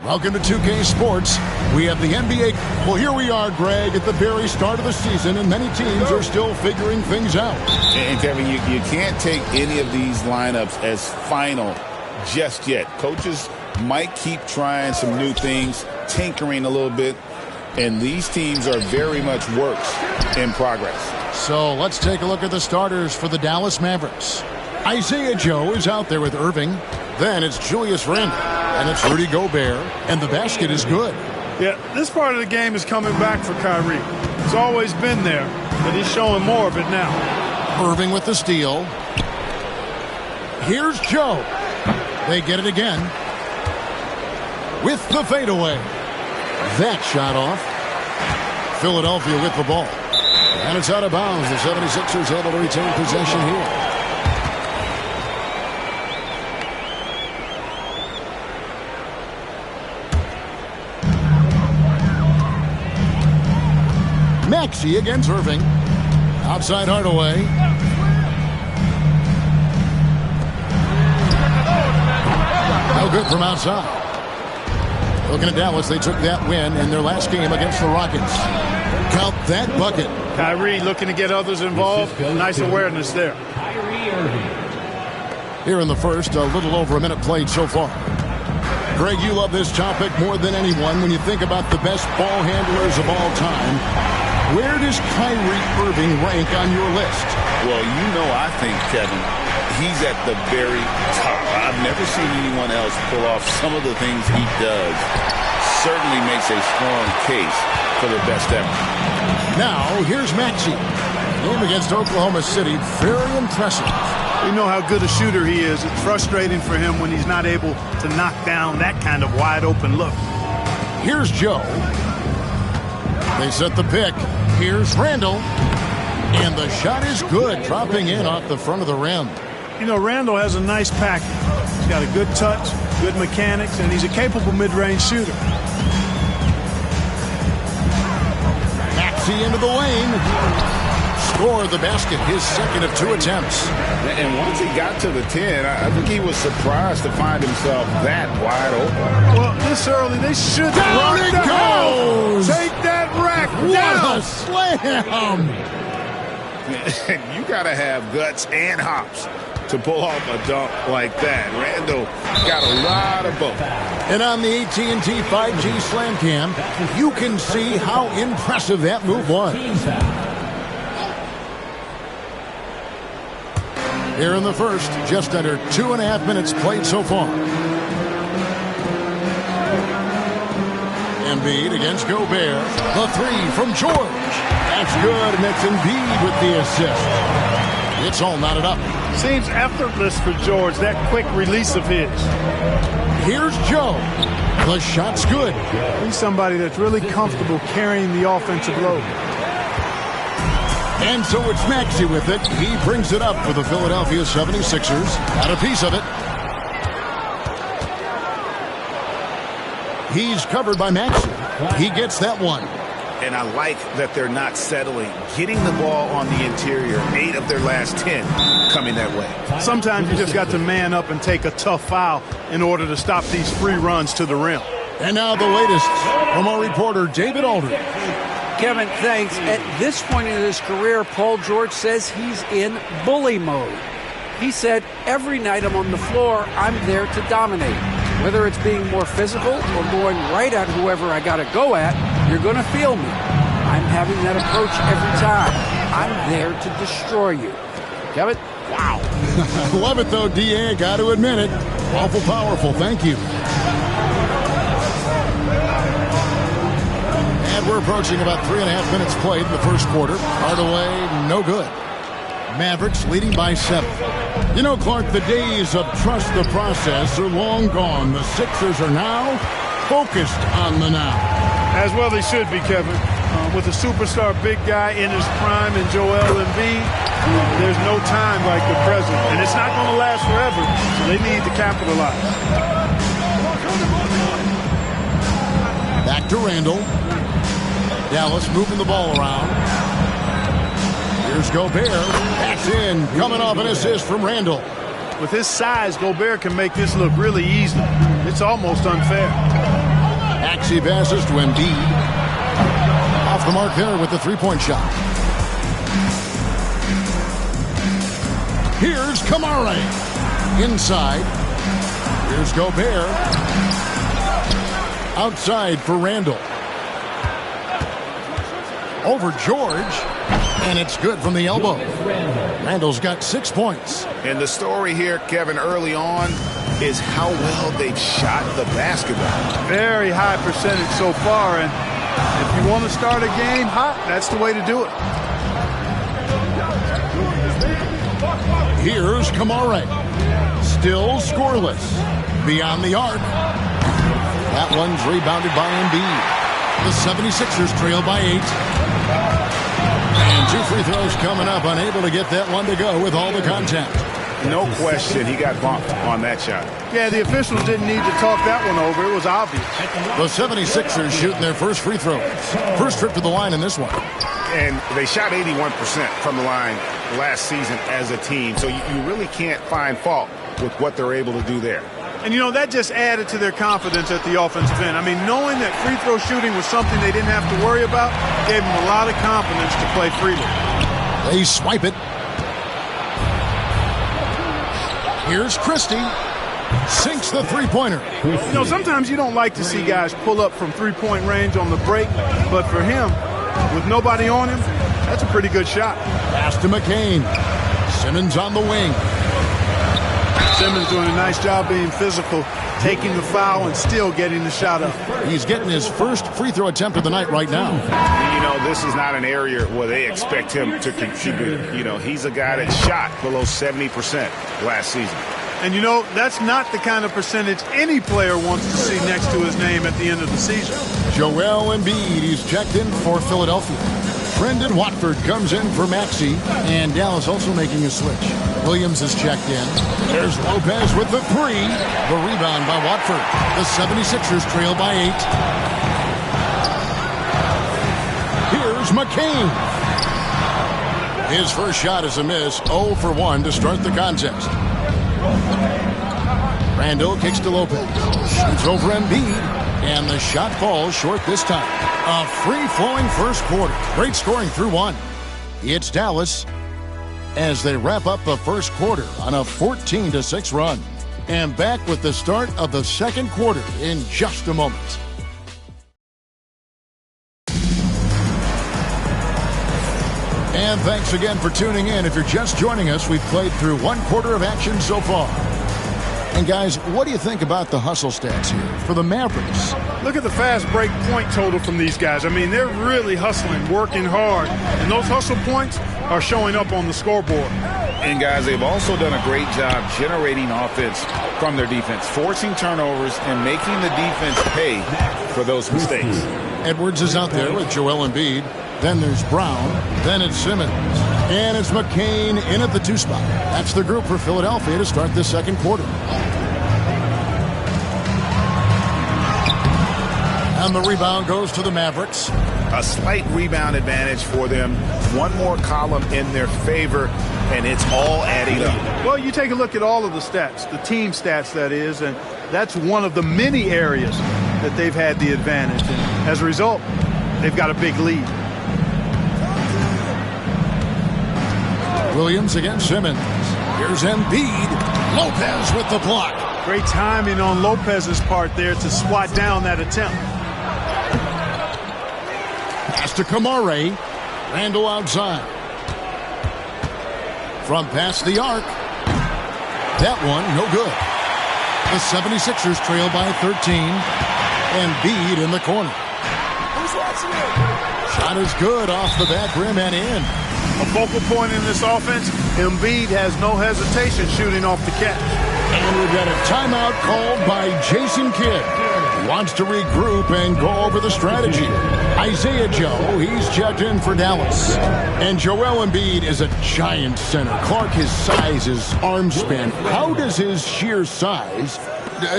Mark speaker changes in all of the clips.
Speaker 1: Welcome to 2K Sports. We have the NBA. Well, here we are, Greg, at the very start of the season, and many teams are still figuring things out.
Speaker 2: And Kevin, you can't take any of these lineups as final just yet. Coaches might keep trying some new things, tinkering a little bit, and these teams are very much works in progress.
Speaker 1: So let's take a look at the starters for the Dallas Mavericks. Isaiah Joe is out there with Irving. Then it's Julius Randle, and it's Rudy Gobert, and the basket is good.
Speaker 3: Yeah, this part of the game is coming back for Kyrie. It's always been there, but he's showing more of it now.
Speaker 1: Irving with the steal. Here's Joe. They get it again. With the fadeaway. That shot off. Philadelphia with the ball. And it's out of bounds. The 76ers able to retain possession here. Maxey against Irving. Outside Hardaway. No good from outside. Looking at Dallas, they took that win in their last game against the Rockets. Count that bucket.
Speaker 3: Kyrie looking to get others involved. Nice awareness there.
Speaker 1: Here in the first, a little over a minute played so far. Greg, you love this topic more than anyone when you think about the best ball handlers of all time. Where does Kyrie Irving rank on your list?
Speaker 2: Well, I think, Kevin, he's at the very top. I've never seen anyone else pull off some of the things he does. Certainly makes a strong case for the best ever.
Speaker 1: Now, here's Maxey. Game against Oklahoma City, very impressive.
Speaker 3: We know how good a shooter he is. It's frustrating for him when he's not able to knock down that kind of wide-open look.
Speaker 1: Here's Joe. They set the pick. Here's Randle. And the shot is good, dropping in off the front of the rim.
Speaker 3: You know, Randle has a nice package. He's got a good touch, good mechanics, and he's a capable mid-range shooter.
Speaker 1: Maxey into the lane. Scored the basket, his second of 2 attempts.
Speaker 2: And once he got to the 10, I think he was surprised to find himself that wide open.
Speaker 3: Well, this early, they should
Speaker 1: down it goes!
Speaker 3: Take that rack
Speaker 1: down! What a slam!
Speaker 2: You got to have guts and hops to pull off a dunk like that. Randle got a lot of both.
Speaker 1: And on the AT&T 5G Slam Cam, you can see how impressive that move was. Here in the first, just under 2.5 minutes played so far. Embiid against Gobert. The 3 from George. That's good, and it's Embiid with the assist. It's all knotted up.
Speaker 3: Seems effortless for George, that quick release of his.
Speaker 1: Here's Joe. The shot's good.
Speaker 3: He's somebody that's really comfortable carrying the offensive load.
Speaker 1: And so it's Maxey with it. He brings it up for the Philadelphia 76ers. Got a piece of it. He's covered by Maxey. He gets that one.
Speaker 2: And I like that they're not settling. Getting the ball on the interior, 8 of their last 10 coming that way.
Speaker 3: Sometimes you just got to man up and take a tough foul in order to stop these free runs to the rim.
Speaker 1: And now the latest from our reporter, David Aldridge.
Speaker 4: Kevin, thanks. At this point in his career, Paul George says he's in bully mode. He said, every night I'm on the floor, I'm there to dominate. Whether it's being more physical or going right at whoever I got to go at, you're going to feel me. I'm having that approach every time. I'm there to destroy you. Kevin?
Speaker 1: Wow. I love it, though, D.A. I got to admit it. Awful powerful. Thank you. And we're approaching about 3.5 minutes played in the first quarter. Hardaway, no good. Mavericks leading by 7. You know, Clark, the days of trust the process are long gone. The Sixers are now focused on the now.
Speaker 3: As well they should be, Kevin. With a superstar big guy in his prime in Joel Embiid, there's no time like the present. And it's not going to last forever, so they need to capitalize.
Speaker 1: Back to Randle. Dallas moving the ball around. Here's Gobert. That's in. Coming off an assist from Randle.
Speaker 3: With his size, Gobert can make this look really easy. It's almost unfair.
Speaker 1: Maxey passes to Embiid. Off the mark there with the three-point shot. Here's Kamara. Inside. Here's Gobert. Outside for Randall. Over George. And it's good from the elbow. Randall's got 6 points.
Speaker 2: And the story here, Kevin, early on is how well they've shot the basketball.
Speaker 3: Very high percentage so far. And if you want to start a game hot, that's the way to do it.
Speaker 1: Here's Kamara. Still scoreless. Beyond the arc. That one's rebounded by Embiid. The 76ers trail by 8. And 2 free throws coming up. Unable to get that one to go with all the contact.
Speaker 2: No question he got bumped on that shot.
Speaker 3: Yeah, the officials didn't need to talk that one over. It was obvious.
Speaker 1: The 76ers shooting their first free throw. First trip to the line in this one.
Speaker 2: And they shot 81% from the line last season as a team. So you really can't find fault with what they're able to do there.
Speaker 3: And, you know, that just added to their confidence at the offensive end. I mean, knowing that free throw shooting was something they didn't have to worry about gave them a lot of confidence to play freely.
Speaker 1: They swipe it. Here's Christie. Sinks the three-pointer.
Speaker 3: You know, sometimes you don't like to see guys pull up from three-point range on the break, but for him, with nobody on him, that's a pretty good shot.
Speaker 1: Pass to McCain. Simmons on the wing.
Speaker 3: Simmons doing a nice job being physical, taking the foul and still getting the shot up.
Speaker 1: He's getting his first free throw attempt of the night right now.
Speaker 2: You know, this is not an area where they expect him to contribute. You know, he's a guy that shot below 70% last season.
Speaker 3: And, you know, that's not the kind of percentage any player wants to see next to his name at the end of the season.
Speaker 1: Joel Embiid, he's checked in for Philadelphia. Brendan Watford comes in for Maxey, and Dallas also making a switch. Williams is checked in. There's Lopez with the three. The rebound by Watford. The 76ers trail by 8. Here's McCain. His first shot is a miss. 0 for 1 to start the contest. Randall kicks to Lopez. Shoots over Embiid. And the shot falls short this time. A free-flowing first quarter. Great scoring through 1. It's Dallas as they wrap up the first quarter on a 14-6 run. And back with the start of the second quarter in just a moment. And thanks again for tuning in. If you're just joining us, we've played through 1 quarter of action so far. And guys, what do you think about the hustle stats here for the Mavericks?
Speaker 3: Look at the fast break point total from these guys. I mean, they're really hustling, working hard. And those hustle points are showing up on the scoreboard.
Speaker 2: And guys, they've also done a great job generating offense from their defense, forcing turnovers and making the defense pay for those mistakes.
Speaker 1: Edwards is out there with Joel Embiid. Then there's Brown. Then it's Simmons. And it's McCain in at the 2 spot. That's the group for Philadelphia to start this second quarter. And the rebound goes to the Mavericks.
Speaker 2: A slight rebound advantage for them. 1 more column in their favor, and it's all adding up.
Speaker 3: Well, you take a look at all of the stats, the team stats, that is, and that's one of the many areas that they've had the advantage. And as a result, they've got a big lead.
Speaker 1: Williams against Simmons. Here's Embiid. Lopez with the block.
Speaker 3: Great timing on Lopez's part there to swat down that attempt.
Speaker 1: Pass to Kamara. Randall outside. From past the arc. That one, no good. The 76ers trail by 13. Embiid in the corner.
Speaker 3: Who's watching it?
Speaker 1: Shot is good off the back rim and in.
Speaker 3: A focal point in this offense, Embiid has no hesitation shooting off the catch.
Speaker 1: And we've got a timeout called by Jason Kidd. He wants to regroup and go over the strategy. Isaiah Joe, he's checked in for Dallas. And Joel Embiid is a giant center. Clark, his size, his arm span. How does his sheer size,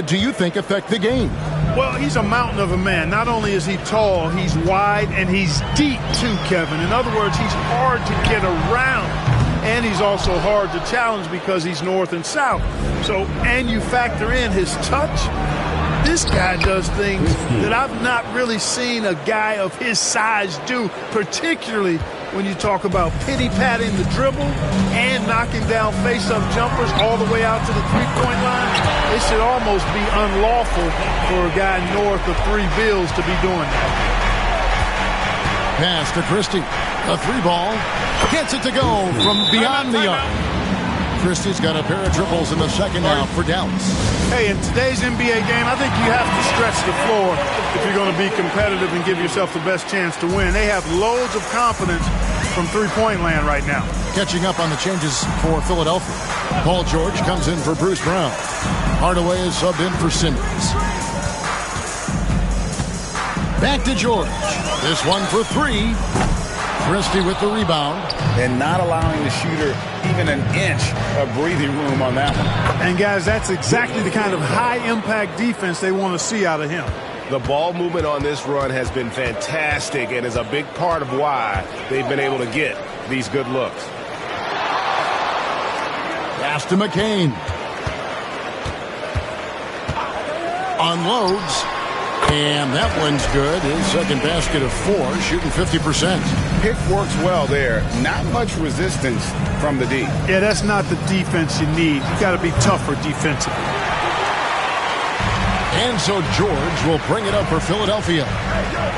Speaker 1: do you think, affect the game?
Speaker 3: Well, he's a mountain of a man. Not only is he tall, he's wide, and he's deep too, Kevin. In other words, he's hard to get around. And he's also hard to challenge because he's north and south. So, and you factor in his touch, this guy does things that I've not really seen a guy of his size do, particularly when you talk about pity-patting the dribble and knocking down face-up jumpers all the way out to the three-point line. It should almost be unlawful for a guy north of 3 bills to be doing that.
Speaker 1: Pass to Christie. A 3-ball. Gets it to go from beyond the arc. Christie's got a pair of triples in the second half for Dallas.
Speaker 3: Hey, in today's NBA game, I think you have to stretch the floor if you're going to be competitive and give yourself the best chance to win. They have loads of confidence from three-point land right now.
Speaker 1: Catching up on the changes for Philadelphia. Paul George comes in for Bruce Brown. Hardaway is subbed in for Simmons. Back to George. This one for 3. Christie with the rebound.
Speaker 2: And not allowing the shooter even an inch of breathing room on that one.
Speaker 3: And, guys, that's exactly the kind of high-impact defense they want to see out of him.
Speaker 5: The ball movement on this run has been fantastic and is a big part of why they've been able to get these good looks.
Speaker 1: Pass to McCain. Unloads. And that one's good. His second basket of 4, shooting 50%.
Speaker 2: Pick works well there. Not much resistance from the D.
Speaker 3: Yeah, that's not the defense you need. You got to be tougher defensively.
Speaker 1: And so George will bring it up for Philadelphia.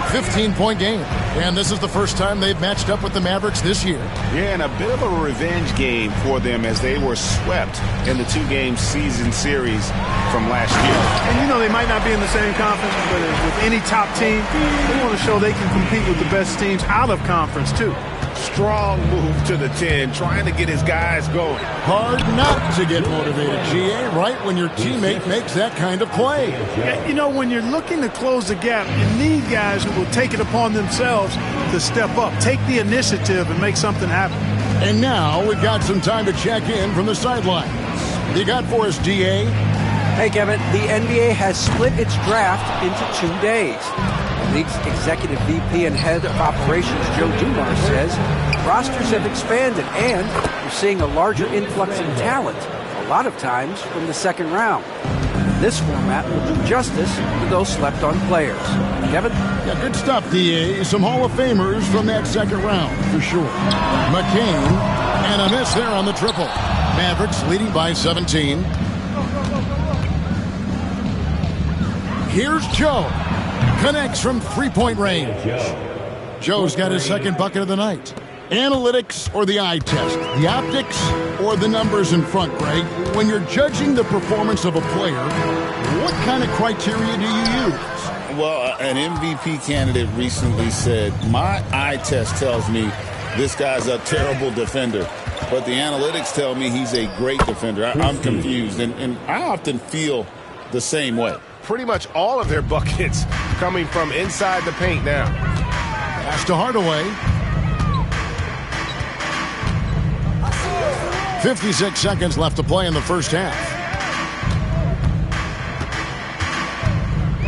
Speaker 1: 15-point game. And this is the first time they've matched up with the Mavericks this year.
Speaker 2: Yeah, and a bit of a revenge game for them as they were swept in the 2-game season series from last year.
Speaker 3: And, you know, they might not be in the same conference, but as with any top team, they want to show they can compete with the best teams out of conference, too.
Speaker 2: Strong move to the 10, trying to get his guys going.
Speaker 1: Hard not to get motivated, GA, right when your teammate makes that kind of play.
Speaker 3: Yeah, you know, when you're looking to close the gap, you need guys who will take it upon themselves to step up, take the initiative, and make something happen.
Speaker 1: And now we've got some time to check in from the sidelines. You got for us, GA?
Speaker 4: Hey, Kevin, the NBA has split its draft into 2 days. The league's executive VP and head of operations, Joe Dumars, says rosters have expanded and we're seeing a larger influx in talent, a lot of times from the second round. This format will do justice to those slept-on players. Kevin?
Speaker 1: Yeah, good stuff, DA. Some Hall of Famers from that second round, for sure. McCain, and a miss there on the triple. Mavericks leading by 17. Here's Joe. Connects from three-point range. Joe's got his second bucket of the night. Analytics or the eye test? The optics or the numbers in front, Greg? When you're judging the performance of a player, what kind of criteria do you use?
Speaker 2: Well, an MVP candidate recently said, my eye test tells me this guy's a terrible defender, but the analytics tell me he's a great defender. I'm confused, and I often feel the same way.
Speaker 5: Pretty much all of their buckets coming from inside the paint now.
Speaker 1: Pass to Hardaway. 56 seconds left to play in the first half.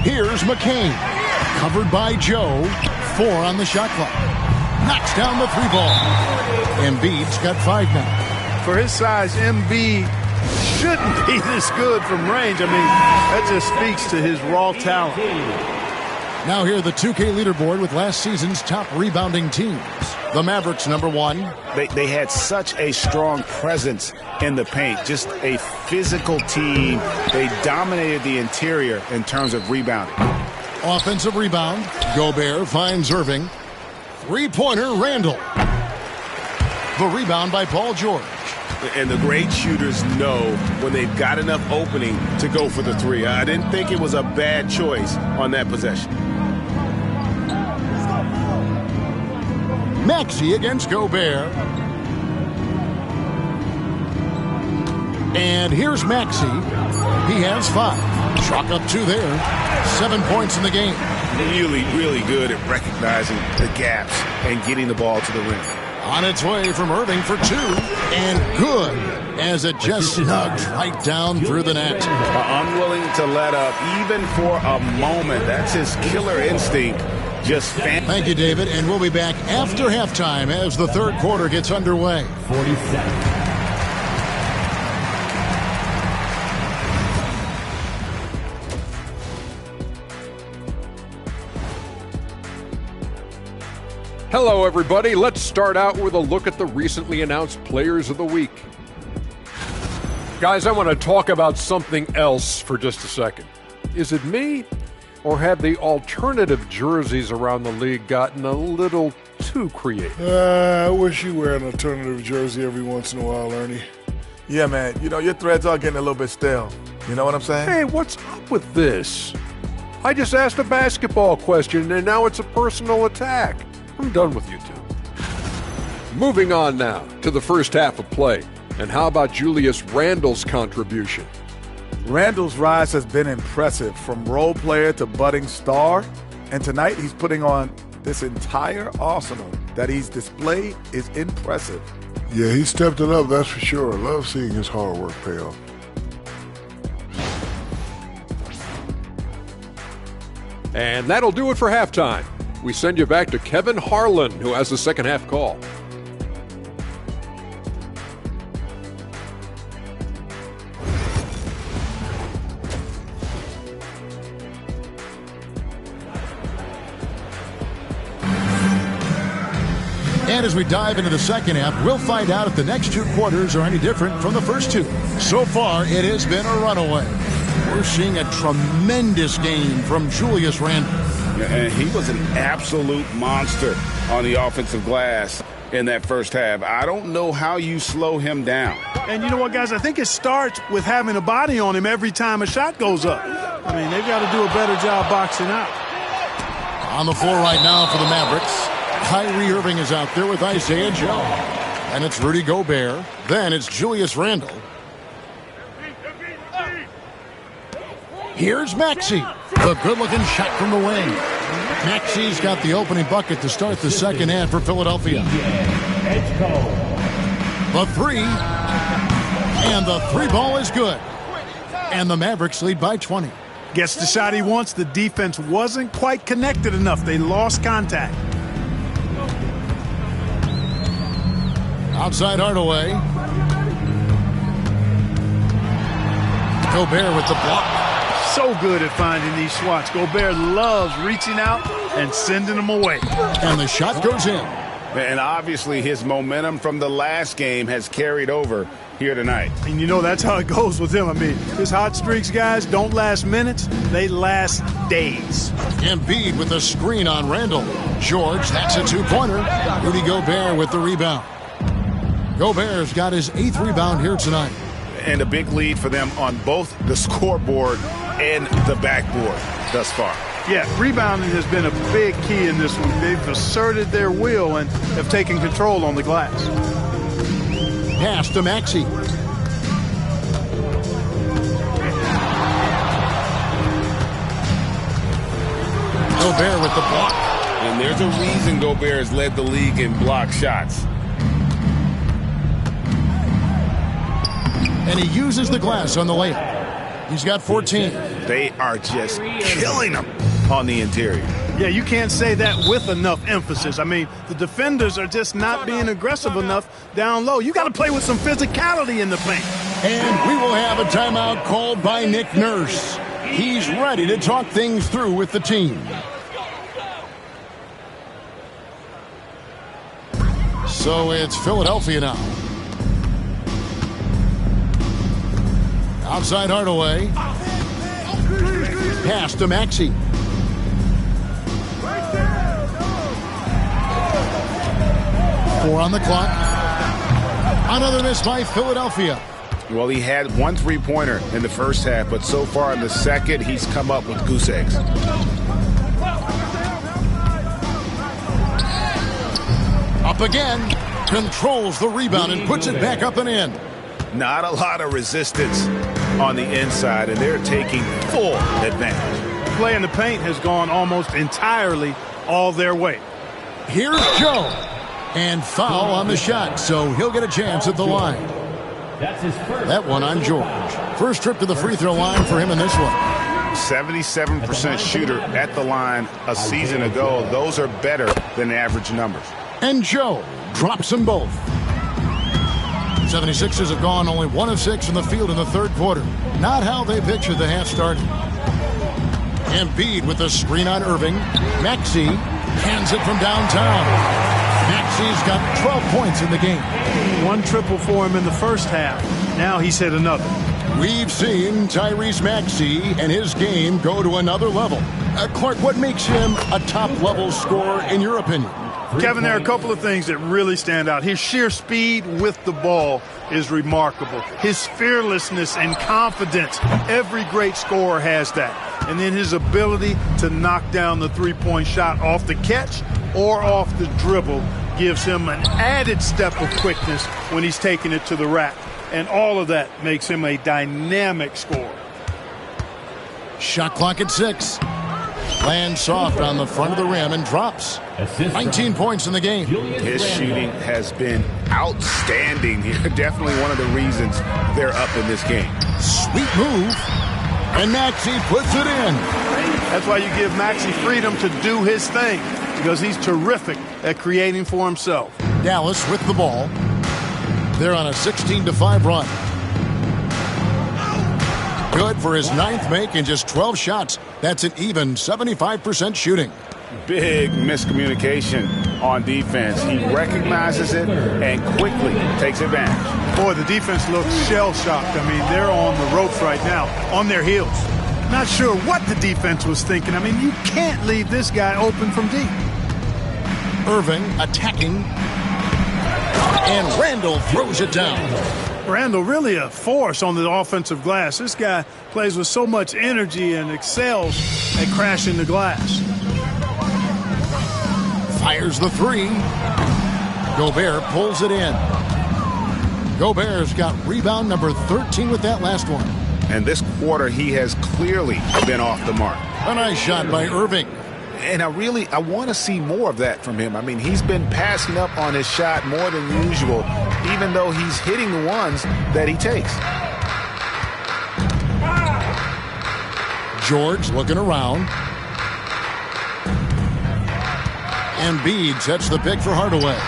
Speaker 1: Here's McCain. Covered by Joe. 4 on the shot clock. Knocks down the 3-ball. Embiid's got 5 now.
Speaker 3: For his size, Embiid shouldn't be this good from range. I mean, that just speaks to his raw talent.
Speaker 1: Now here, the 2K leaderboard with last season's top rebounding teams. The Mavericks, number 1.
Speaker 2: They had such a strong presence in the paint, just a physical team. They dominated the interior in terms of rebounding.
Speaker 1: Offensive rebound. Gobert finds Irving. 3-pointer, Randall. The rebound by Paul George.
Speaker 5: And the great shooters know when they've got enough opening to go for the 3. I didn't think it was a bad choice on that possession.
Speaker 1: Maxey against Gobert. And here's Maxey. He has 5. Chalk up 2 there. 7 points in the game.
Speaker 2: Really, really good at recognizing the gaps and getting the ball to the rim.
Speaker 1: On its way from Irving for 2. And good as it just snugs right down through the net.
Speaker 2: Unwilling to let up even for a moment. That's his killer instinct.
Speaker 1: Thank you, David, and we'll be back after halftime as the third quarter gets underway.
Speaker 6: 47. Hello, everybody. Let's start out with a look at the recently announced Players of the Week. Guys, I want to talk about something else for just a second. Is it me, or have the alternative jerseys around the league gotten a little too creative?
Speaker 7: I wish you wear an alternative jersey every once in a while, Ernie.
Speaker 8: Yeah, man. You know, your threads are getting a little bit stale. You know what I'm saying?
Speaker 6: Hey, what's up with this? I just asked a basketball question, and now it's a personal attack. I'm done with you two. Moving on now to the first half of play. And how about Julius Randle's contribution?
Speaker 8: Randle's rise has been impressive, from role player to budding star. And tonight he's putting on this entire arsenal that he's displayed is impressive.
Speaker 7: Yeah, he stepped it up, that's for sure. I love seeing his hard work pay off.
Speaker 6: And that'll do it for halftime. We send you back to Kevin Harlan, who has the second half call.
Speaker 1: And as we dive into the second half, we'll find out if the next two quarters are any different from the first two. So far, it has been a runaway. We're seeing a tremendous game from Julius Randle.
Speaker 2: And he was an absolute monster on the offensive glass in that first half. I don't know how you slow him down.
Speaker 3: And you know what, guys? I think it starts with having a body on him every time a shot goes up. I mean, they've got to do a better job boxing out.
Speaker 1: On the floor right now for the Mavericks, Kyrie Irving is out there with Isaiah Joe. And it's Rudy Gobert. Then it's Julius Randle. Here's Maxey. The good-looking shot from the wing. Maxey's got the opening bucket to start the second half for Philadelphia. The three. And the three ball is good. And the Mavericks lead by 20.
Speaker 3: Gets the shot he wants. The defense wasn't quite connected enough. They lost contact.
Speaker 1: Outside Hardaway. Gobert with the block.
Speaker 3: So good at finding these swats. Gobert loves reaching out and sending them away.
Speaker 1: And the shot goes in.
Speaker 2: And obviously his momentum from the last game has carried over here tonight.
Speaker 3: And you know that's how it goes with him. I mean, his hot streaks, guys, don't last minutes. They last days.
Speaker 1: Embiid with a screen on Randle. George, that's a two-pointer. Rudy Gobert with the rebound. Gobert's got his 8th rebound here tonight.
Speaker 2: And a big lead for them on both the scoreboard and the backboard thus far.
Speaker 3: Yeah, rebounding has been a big key in this one. They've asserted their will and have taken control on the glass.
Speaker 1: Pass to Maxey. Gobert with the block.
Speaker 2: And there's a reason Gobert has led the league in block shots.
Speaker 1: And he uses the glass on the layup. He's got 14.
Speaker 2: They are just killing him on the interior.
Speaker 3: Yeah, you can't say that with enough emphasis. I mean, the defenders are just not being aggressive enough down low. You got to play with some physicality in the paint.
Speaker 1: And we will have a timeout called by Nick Nurse. He's ready to talk things through with the team. So it's Philadelphia now. Outside Hardaway. Pass to Maxey. Four on the clock. Another miss by Philadelphia.
Speaker 2: Well, he had one three-pointer in the first half, but so far in the second, he's come up with goose eggs.
Speaker 1: Up again. Controls the rebound and puts it back up and in.
Speaker 2: Not a lot of resistance on the inside, and they're taking full advantage.
Speaker 3: Play in the paint has gone almost entirely all their way.
Speaker 1: Here's Joe. And foul on the shot, so he'll get a chance at the line. That one on George. First trip to the free throw line for him in this one.
Speaker 2: 77% shooter at the line a season ago. Those are better than average numbers.
Speaker 1: And Joe drops them both. 76ers have gone only 1 of 6 from the field in the third quarter. Not how they pictured the half started. Embiid with a screen on Irving. Maxey hands it from downtown. Maxey's got 12 points in the game.
Speaker 3: One triple for him in the first half. Now he's hit another.
Speaker 1: We've seen Tyrese Maxey and his game go to another level. Clark, what makes him a top-level scorer in your opinion?
Speaker 3: Kevin, there are a couple of things that really stand out. His sheer speed with the ball is remarkable. His fearlessness and confidence, every great scorer has that. And then his ability to knock down the three-point shot off the catch or off the dribble gives him an added step of quickness when he's taking it to the rack. And all of that makes him a dynamic scorer.
Speaker 1: Shot clock at 6. Lands soft on the front of the rim and drops. 19 points in the game.
Speaker 5: His shooting has been outstanding here. Definitely one of the reasons they're up in this game.
Speaker 1: Sweet move. And Maxey puts it in.
Speaker 3: That's why you give Maxey freedom to do his thing, because he's terrific at creating for himself.
Speaker 1: Dallas with the ball. They're on a 16-5 run. Good for his 9th make in just 12 shots. That's an even 75% shooting.
Speaker 5: Big miscommunication on defense. He recognizes it and quickly takes advantage.
Speaker 3: Boy, the defense looks shell-shocked. I mean, they're on the ropes right now, on their heels. Not sure what the defense was thinking. I mean, you can't leave this guy open from deep.
Speaker 1: Irving attacking. And Randall throws it down.
Speaker 3: Randall really a force on the offensive glass. This guy plays with so much energy and excels at crashing the glass.
Speaker 1: Fires the 3. Gobert pulls it in. Gobert's got rebound number 13 with that last one.
Speaker 5: And this quarter, he has clearly been off the mark.
Speaker 1: A nice shot by Irving.
Speaker 5: And I want to see more of that from him. I mean, he's been passing up on his shot more than usual, even though he's hitting the ones that he takes.
Speaker 1: George looking around. Embiid sets the pick for Hardaway.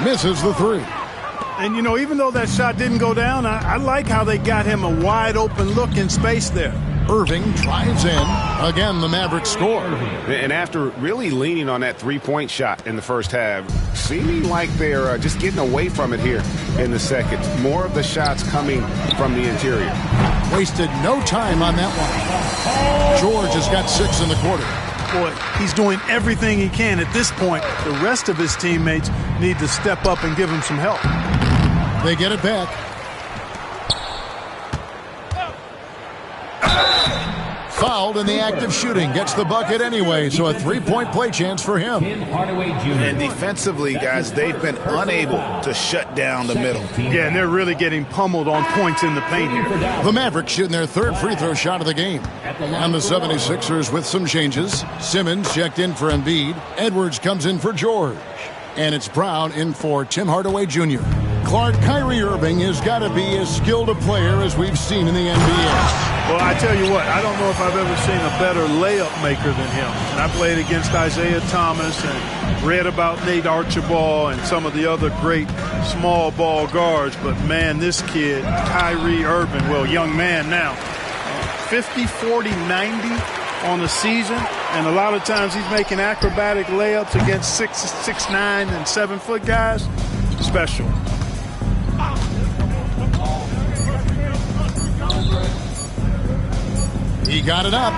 Speaker 1: Misses the 3.
Speaker 3: And, you know, even though that shot didn't go down, I like how they got him a wide-open look in space there.
Speaker 1: Irving drives in. Again, the Mavericks score.
Speaker 5: And after really leaning on that three-point shot in the first half, seeming like they're just getting away from it here in the second. More of the shots coming from the interior.
Speaker 1: Wasted no time on that one. George has got 6 in the quarter.
Speaker 3: Boy, he's doing everything he can at this point. The rest of his teammates need to step up and give him some help.
Speaker 1: They get it back. Fouled in the act of shooting. Gets the bucket anyway, so a 3-point play chance for him.
Speaker 2: And defensively, guys, they've been unable to shut down the middle.
Speaker 3: Yeah, and they're really getting pummeled on points in the paint here.
Speaker 1: The Mavericks shooting their 3rd free throw shot of the game. And the 76ers with some changes. Simmons checked in for Embiid. Edwards comes in for George. And it's Brown in for Tim Hardaway Jr. Clark, Kyrie Irving has got to be as skilled a player as we've seen in the NBA.
Speaker 3: Well, I tell you what, I don't know if I've ever seen a better layup maker than him. And I played against Isaiah Thomas and read about Nate Archibald and some of the other great small ball guards. But, man, this kid, Kyrie Irving, well, young man now, 50, 40, 90 on the season. And a lot of times he's making acrobatic layups against 6'9" and 7-foot guys. Special.
Speaker 1: He got it up.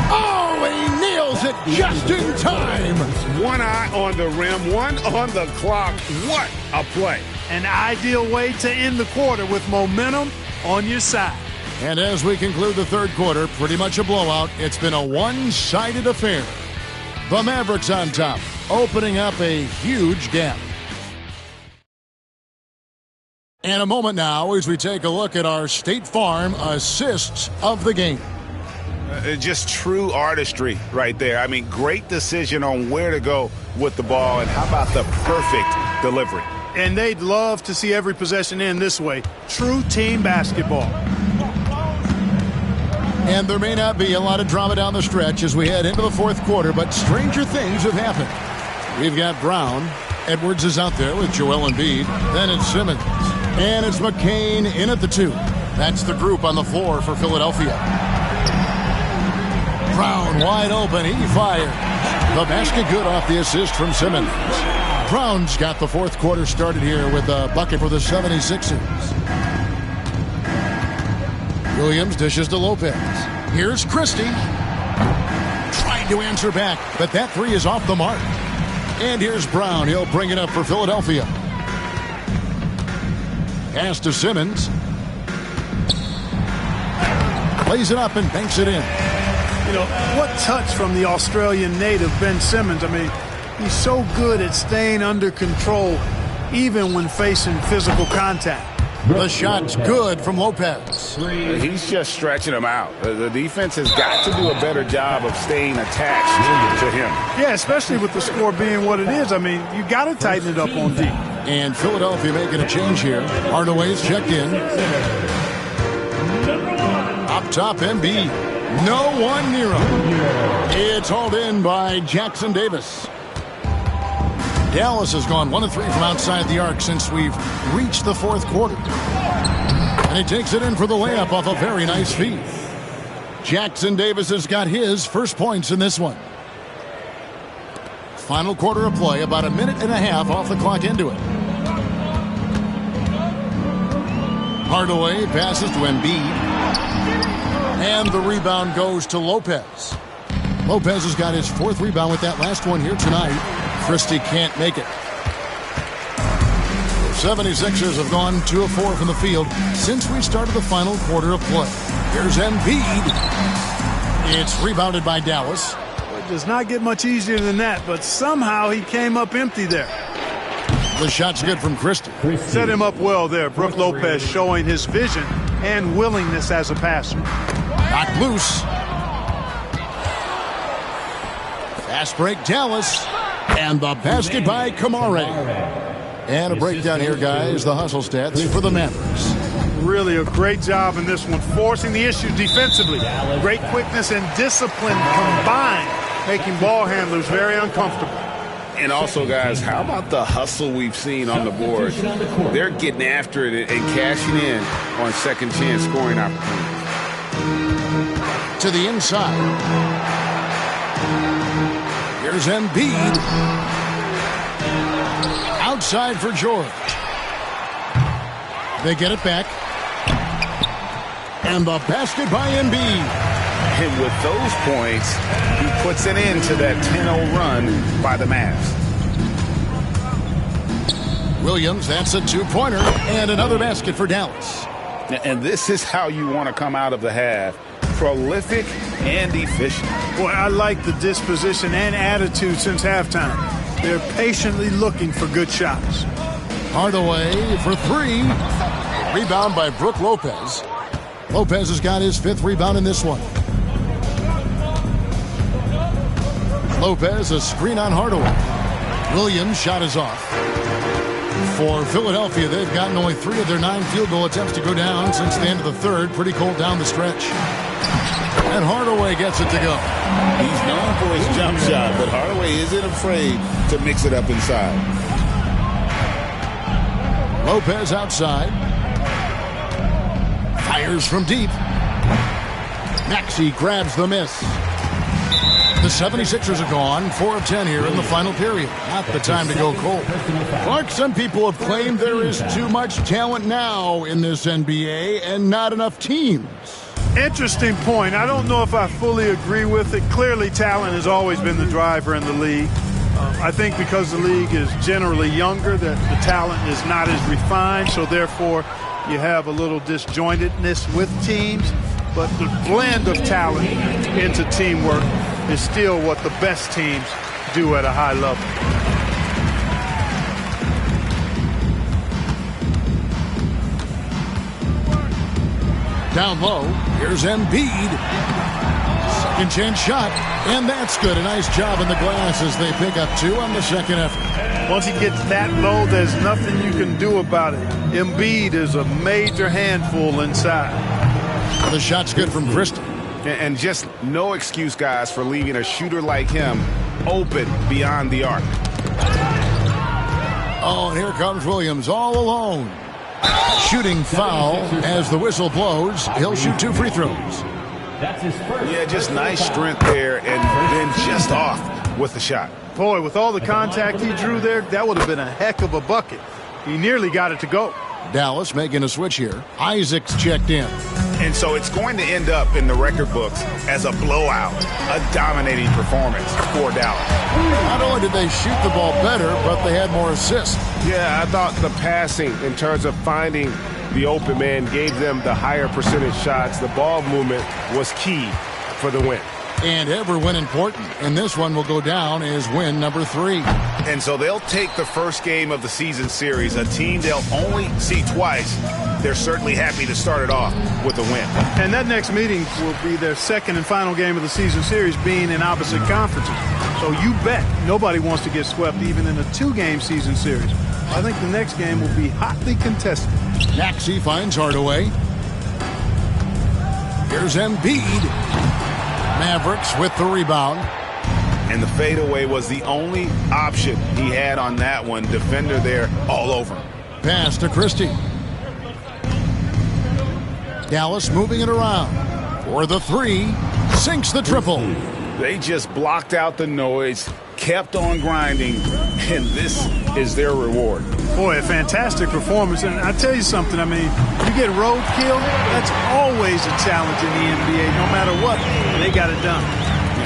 Speaker 1: Oh, he nails it just in time.
Speaker 5: One eye on the rim, one on the clock. What a play.
Speaker 3: An ideal way to end the quarter with momentum on your side.
Speaker 1: And as we conclude the 3rd quarter, pretty much a blowout. It's been a one-sided affair. The Mavericks on top, opening up a huge gap. And a moment now as we take a look at our State Farm assists of the game.
Speaker 5: Just true artistry right there. I mean, great decision on where to go with the ball, and how about the perfect delivery?
Speaker 3: And they'd love to see every possession end this way. True team basketball.
Speaker 1: And there may not be a lot of drama down the stretch as we head into the 4th quarter, but stranger things have happened. We've got Brown. Edwards is out there with Joel Embiid. Then it's Simmons. And it's McCain in at the 2. That's the group on the floor for Philadelphia. Brown wide open. He fires. The basket good off the assist from Simmons. Brown's got the fourth quarter started here with a bucket for the 76ers. Williams dishes to Lopez. Here's Christie. Trying to answer back, but that three is off the mark. And here's Brown. He'll bring it up for Philadelphia. Pass to Simmons. Plays it up and banks it in.
Speaker 3: You know, what touch from the Australian native, Ben Simmons. I mean, he's so good at staying under control, even when facing physical contact.
Speaker 1: The shot's good from Lopez.
Speaker 5: He's just stretching him out. The defense has got to do a better job of staying attached to him.
Speaker 3: Yeah, especially with the score being what it is. I mean, you got to tighten it up on D.
Speaker 1: And Philadelphia making a change here. Hardaway's checked in. Up top, Embiid. No one near him. It's hauled in by Jackson Davis. Dallas has gone 1 of 3 from outside the arc since we've reached the fourth quarter. And he takes it in for the layup off a very nice feed. Jackson Davis has got his first points in this one. Final quarter of play, about a minute and a half off the clock into it. Hardaway passes to Embiid. And the rebound goes to Lopez. Lopez has got his fourth rebound with that last one here tonight. Christie can't make it. The 76ers have gone 2 of 4 from the field since we started the final quarter of play. Here's Embiid. It's rebounded by Dallas.
Speaker 3: It does not get much easier than that, but somehow he came up empty there.
Speaker 1: The shot's good from Christie.
Speaker 3: Set him up well there. Brook Lopez showing his vision and willingness as a passer.
Speaker 1: Knocked loose. Fast break, Dallas. And the basket by Kamare. And a breakdown here, guys. The hustle stats for the Mavericks.
Speaker 3: Really a great job in this one, forcing the issue defensively. Great quickness and discipline combined, making ball handlers very uncomfortable.
Speaker 5: And also, guys, how about the hustle we've seen on the board? They're getting after it and cashing in on second chance scoring opportunities.
Speaker 1: To the inside. Here's Embiid. Outside for George. They get it back. And the basket by Embiid.
Speaker 5: And with those points, he puts an end to that 10-0 run by the Mavs.
Speaker 1: Williams, that's a two-pointer. And another basket for Dallas.
Speaker 5: And this is how you want to come out of the half. Prolific and efficient.
Speaker 3: Boy, I like the disposition and attitude since halftime. They're patiently looking for good shots.
Speaker 1: Hardaway for three. Rebound by Brook Lopez. Lopez has got his fifth rebound in this one. Lopez, a screen on Hardaway. Williams' shot is off. For Philadelphia, they've gotten only 3 of their 9 field goal attempts to go down since the end of the third. Pretty cold down the stretch. And Hardaway gets it to go.
Speaker 2: He's known for his jump shot, but Hardaway isn't afraid to mix it up inside.
Speaker 1: Lopez outside. Fires from deep. Maxey grabs the miss. The 76ers are gone 4 of 10 here in the final period. Not the time to go cold. Clark, some people have claimed there is too much talent now in this NBA and not enough teams.
Speaker 3: Interesting point. I don't know if I fully agree with it. Clearly, talent has always been the driver in the league. I think because the league is generally younger, that the talent is not as refined, so therefore you have a little disjointedness with teams. But the blend of talent into teamwork is still what the best teams do at a high level.
Speaker 1: Down low, here's Embiid. Second chance shot, and that's good. A nice job in the glass as they pick up 2 on the second effort.
Speaker 3: Once he gets that low, there's nothing you can do about it. Embiid is a major handful inside.
Speaker 1: The shot's good from Christie.
Speaker 5: And just no excuse, guys, for leaving a shooter like him open beyond the arc.
Speaker 1: Oh, and here comes Williams all alone. Shooting foul as the whistle blows. He'll shoot 2 free throws.
Speaker 9: That's his first.
Speaker 5: Yeah, just nice strength there, and then just off with the shot.
Speaker 3: Boy, with all the contact he drew there, that would have been a heck of a bucket. He nearly got it to go.
Speaker 1: Dallas making a switch here. Isaac's checked in.
Speaker 2: And so it's going to end up in the record books as a blowout, a dominating performance for Dallas.
Speaker 1: Not only did they shoot the ball better, but they had more assists.
Speaker 5: Yeah, I thought the passing in terms of finding the open man gave them the higher percentage shots. The ball movement was key for the win.
Speaker 1: And every win important. And this one will go down as win number 3.
Speaker 2: And so they'll take the first game of the season series, a team they'll only see twice. They're certainly happy to start it off with a win.
Speaker 3: And that next meeting will be their second and final game of the season series, being in opposite conferences. So you bet nobody wants to get swept even in a 2-game season series. I think the next game will be hotly contested.
Speaker 1: Maxey finds Hardaway. Here's Embiid. Mavericks with the rebound.
Speaker 2: And the fadeaway was the only option he had on that one. Defender there all over him.
Speaker 1: Pass to Christie. Dallas moving it around. For the 3. Sinks the triple.
Speaker 2: They just blocked out the noise, kept on grinding, and this is their reward.
Speaker 3: Boy, a fantastic performance. And I tell you something, I mean, you get roadkill, that's always a challenge in the NBA, no matter what. And they got it done.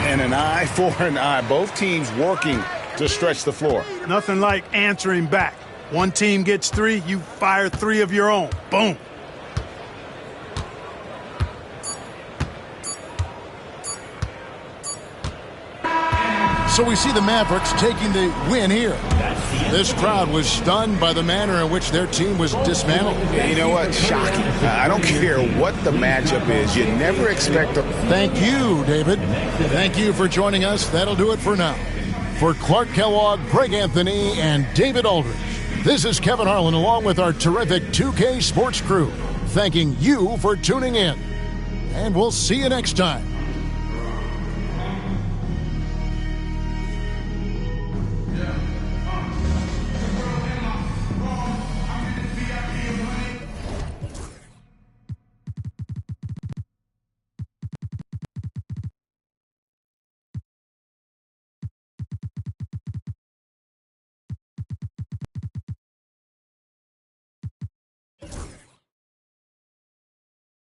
Speaker 2: And an eye for an eye. Both teams working to stretch the floor.
Speaker 3: Nothing like answering back. One team gets 3, you fire 3 of your own. Boom.
Speaker 1: So we see the Mavericks taking the win here. This crowd was stunned by the manner in which their team was dismantled.
Speaker 2: You know what? Shocking. I don't care what the matchup is. You never expect to.
Speaker 1: Thank you, David. Thank you for joining us. That'll do it for now. For Clark Kellogg, Greg Anthony, and David Aldridge, this is Kevin Harlan along with our terrific 2K Sports crew, thanking you for tuning in. And we'll see you next time